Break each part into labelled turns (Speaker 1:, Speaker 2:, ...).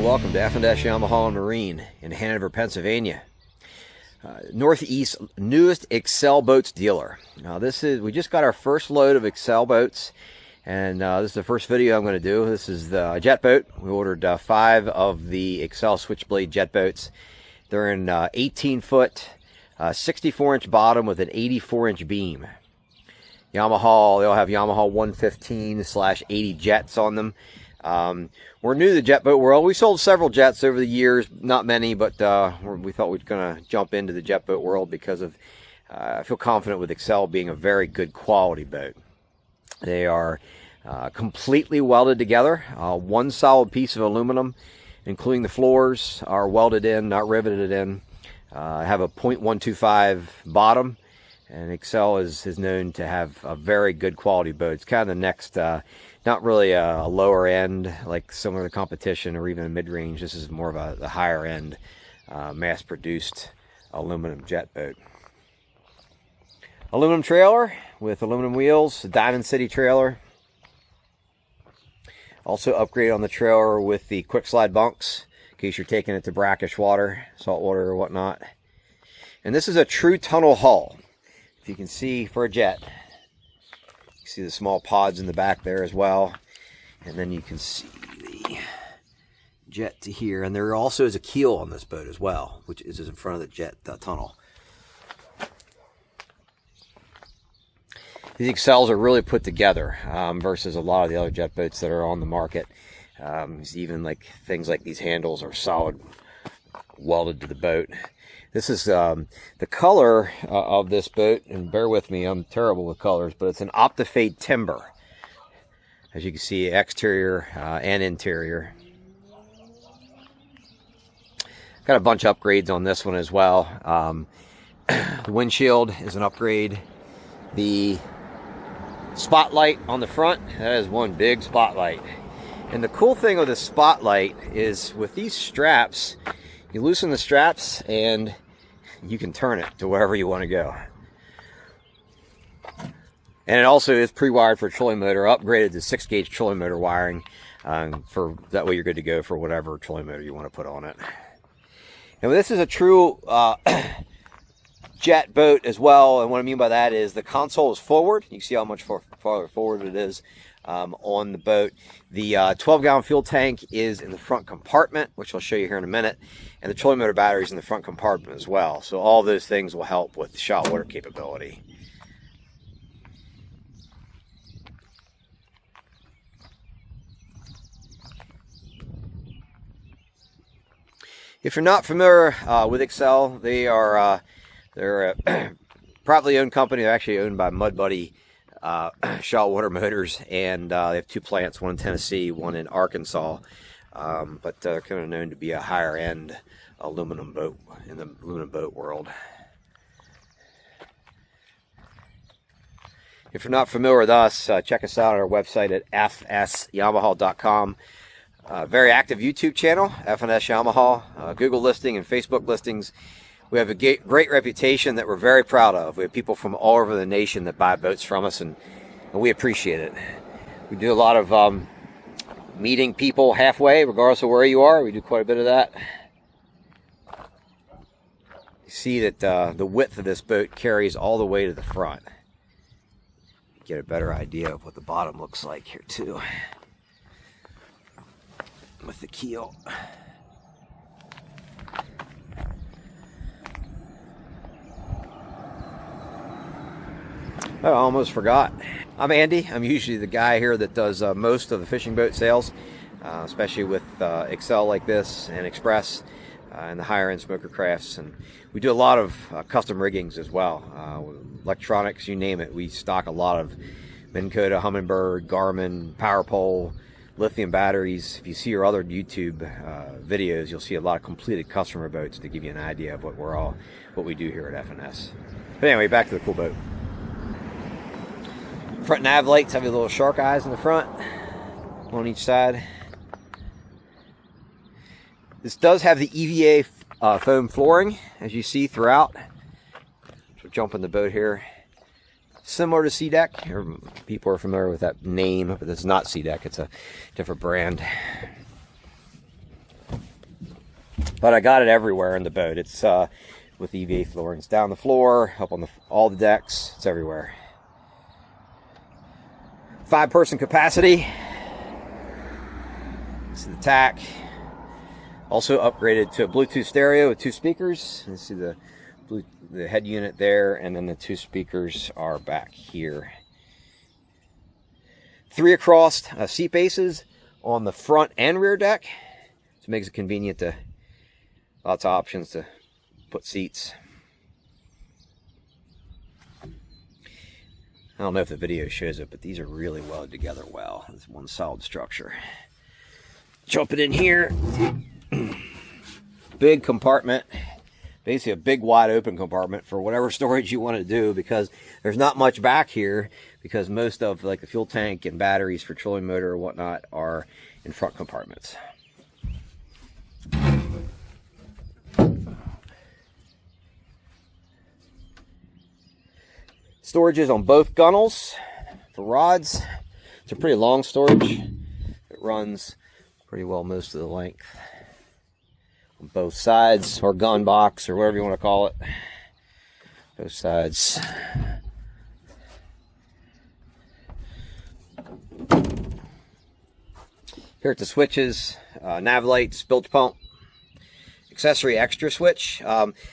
Speaker 1: and welcome to F&SYamaha and Marine in Hanover, Pennsylvania. Northeast newest Excel boats dealer. Now we just got our first load of Excel boats, and this is the first video I'm going to do. This is the jet boat. We ordered 5 of the Excel Switchblade jet boats. They're in 18-foot, 64-inch bottom with an 84-inch beam. Yamaha, they'll have Yamaha 115/80 jets on them. We're new to the jet boat world. We sold several jets over the years, not many, but we thought we'd gonna jump into the jet boat world because of I feel confident with Excel being a very good quality boat. They are completely welded together. One solid piece of aluminum, including the floors, are welded in, not riveted in. Have a .125 bottom, and Excel is known to have a very good quality boat. It's kind of the next, not really a lower end like some of the competition or even a mid-range. This is more of the higher end, mass-produced aluminum jet boat. Aluminum trailer with aluminum wheels, a Diamond City trailer. Also upgrade on the trailer with the quick slide bunks in case you're taking it to brackish water, salt water or whatnot. And this is a true tunnel hull. If you can see for a jet, you see the small pods in the back there as well, and then you can see the jet to here. And there also is a keel on this boat as well, which is in front of the jet tunnel. These Excels are really put together versus a lot of the other jet boats that are on the market. Even like things like these handles are solid welded to the boat. This is the color of this boat, and bear with me, I'm terrible with colors, but it's an Optifade timber. As you can see, exterior and interior. Got a bunch of upgrades on this one as well. The windshield is an upgrade. The spotlight on the front, that is one big spotlight. And the cool thing with the spotlight is with these straps, you loosen the straps and you can turn it to wherever you want to go. And it also is pre-wired for a trolling motor, upgraded to 6-gauge trolling motor wiring. For that way you're good to go for whatever trolling motor you want to put on it. And this is a true jet boat as well, and what I mean by that is the console is forward. You can see how much farther forward it is on the boat. The 12-gallon fuel tank is in the front compartment, which I'll show you here in a minute, and the trolling motor battery is in the front compartment as well. So all those things will help with shot water capability. If you're not familiar with Excel, they're a privately owned company. They're actually owned by Mud Buddy Saltwater Motors, and they have 2 plants, one in Tennessee, one in Arkansas. But they're kind of known to be a higher end aluminum boat in the aluminum boat world. If you're not familiar with us, check us out on our website at F&SYamaha.com. Very active YouTube channel, F&SYamaha, Google listing and Facebook listings. We have a great reputation that we're very proud of. We have people from all over the nation that buy boats from us, and we appreciate it. We do a lot of meeting people halfway, regardless of where you are. We do quite a bit of that. You see that the width of this boat carries all the way to the front. Get a better idea of what the bottom looks like here too, with the keel. Oh, I almost forgot. I'm Andy. I'm usually the guy here that does most of the fishing boat sales, especially with Excel like this and Express and the higher end smoker crafts. And we do a lot of custom riggings as well. Electronics, you name it. We stock a lot of MinnKota, Humminbird, Garmin, Power Pole, lithium batteries. If you see our other YouTube videos, you'll see a lot of completed customer boats to give you an idea of what we do here at F&S. But anyway, back to the cool boat. Front nav lights have your little shark eyes in the front, on each side. This does have the EVA foam flooring, as you see throughout. So jump in the boat here. Similar to SeaDek. People are familiar with that name, but it's not SeaDek. It's a different brand. But I got it everywhere in the boat. It's with EVA flooring. It's down the floor, up on all the decks. It's everywhere. 5-person capacity. This is the tack. Also upgraded to a Bluetooth stereo with 2 speakers. You see the head unit there, and then the 2 speakers are back here. 3 across seat bases on the front and rear deck. So it makes it convenient to, lots of options to put seats. I don't know if the video shows it, but these are really welded together well. It's one solid structure. Jump it in here. Big compartment. Basically a big wide open compartment for whatever storage you want to do, because there's not much back here, because most of like the fuel tank and batteries for trolling motor or whatnot are in front compartments. Storage is on both gunnels for rods. It's a pretty long storage. It runs pretty well most of the length on both sides, or gun box, or whatever you want to call it. Both sides. Here at the switches, nav lights, bilge pump, accessory extra switch.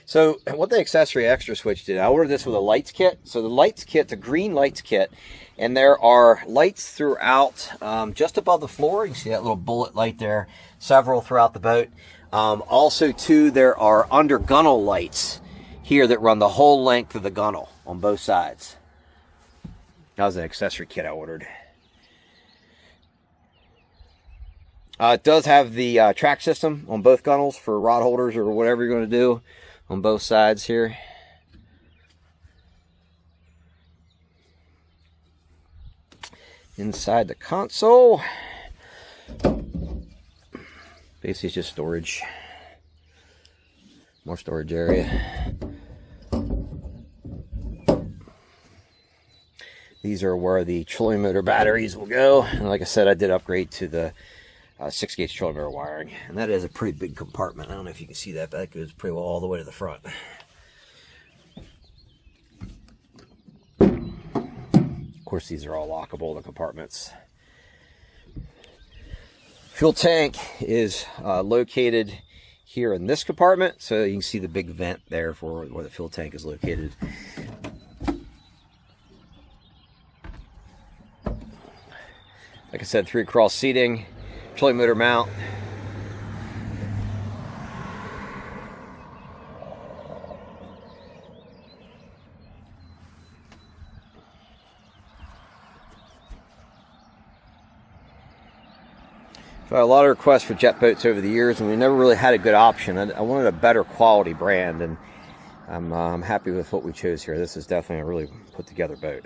Speaker 1: So what the accessory extra switch did, I ordered this with a lights kit. So the lights kit's a green lights kit, and there are lights throughout, just above the floor. You see that little bullet light there, several throughout the boat. Also too, there are under gunnel lights here that run the whole length of the gunnel on both sides. That was an accessory kit I ordered. It does have the track system on both gunnels for rod holders or whatever you're going to do on both sides here. Inside the console, basically it's just storage. More storage area. These are where the trolling motor batteries will go. And like I said, I did upgrade to the 6-gauge trolling motor wiring, and that is a pretty big compartment. I don't know if you can see that, but that goes pretty well all the way to the front. Of course, these are all lockable, the compartments. Fuel tank is located here in this compartment, so you can see the big vent there for where the fuel tank is located. Like I said, 3 cross seating, trolling motor mount. So I had a lot of requests for jet boats over the years, and we never really had a good option. I wanted a better quality brand, and I'm happy with what we chose here. This is definitely a really put together boat.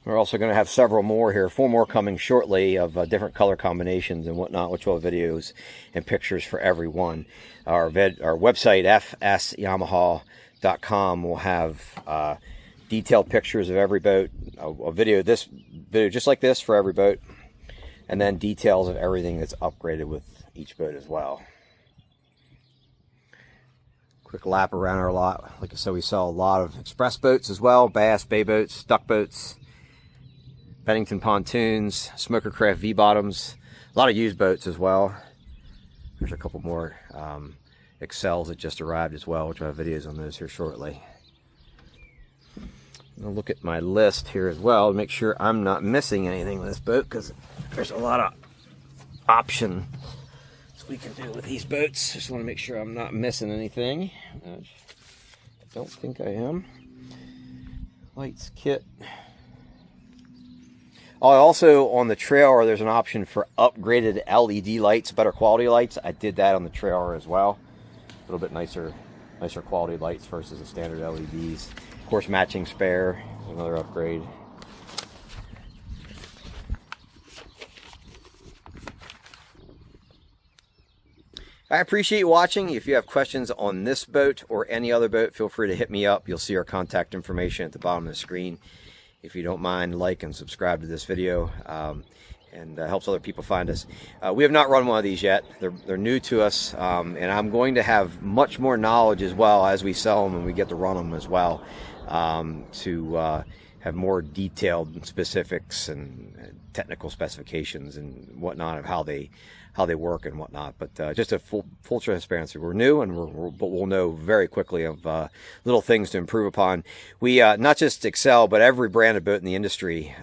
Speaker 1: We're also going to have several more here, 4 more coming shortly of different color combinations and whatnot, which will have videos and pictures for every one. Our website, F&SYamaha.com, will have detailed pictures of every boat, a video just like this for every boat, and then details of everything that's upgraded with each boat as well. Quick lap around our lot. Like I said, we saw a lot of express boats as well, bass, bay boats, duck boats, Bennington pontoons, smoker craft V-bottoms, a lot of used boats as well. There's a couple more Excels that just arrived as well, which I have videos on those here shortly. I'm going to look at my list here as well to make sure I'm not missing anything with this boat, because there's a lot of options we can do with these boats. Just want to make sure I'm not missing anything. I don't think I am. Lights kit. Also on the trailer, there's an option for upgraded LED lights, better quality lights. I did that on the trailer as well. A little bit nicer quality lights versus the standard LEDs. Of course, matching spare, another upgrade. I appreciate you watching. If you have questions on this boat or any other boat, feel free to hit me up. You'll see our contact information at the bottom of the screen. if you don't mind, like and subscribe to this video. And helps other people find us. We have not run one of these yet. They're new to us, and I'm going to have much more knowledge as well as we sell them and we get to run them as well, to have more detailed specifics and technical specifications and whatnot of how they work and whatnot. But just a full transparency, we're new, and but we'll know very quickly of little things to improve upon. We not just Excel, but every branded boat in the industry.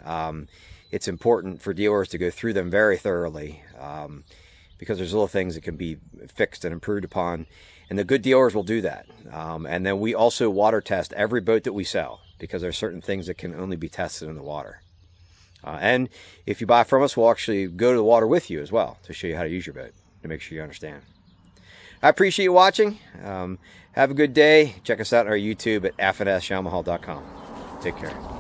Speaker 1: It's important for dealers to go through them very thoroughly, because there's little things that can be fixed and improved upon, and the good dealers will do that. And then we also water test every boat that we sell, because there's certain things that can only be tested in the water. And if you buy from us, we'll actually go to the water with you as well to show you how to use your boat, to make sure you understand. I appreciate you watching. Have a good day. Check us out on our YouTube at F&SYamaha.com. Take care.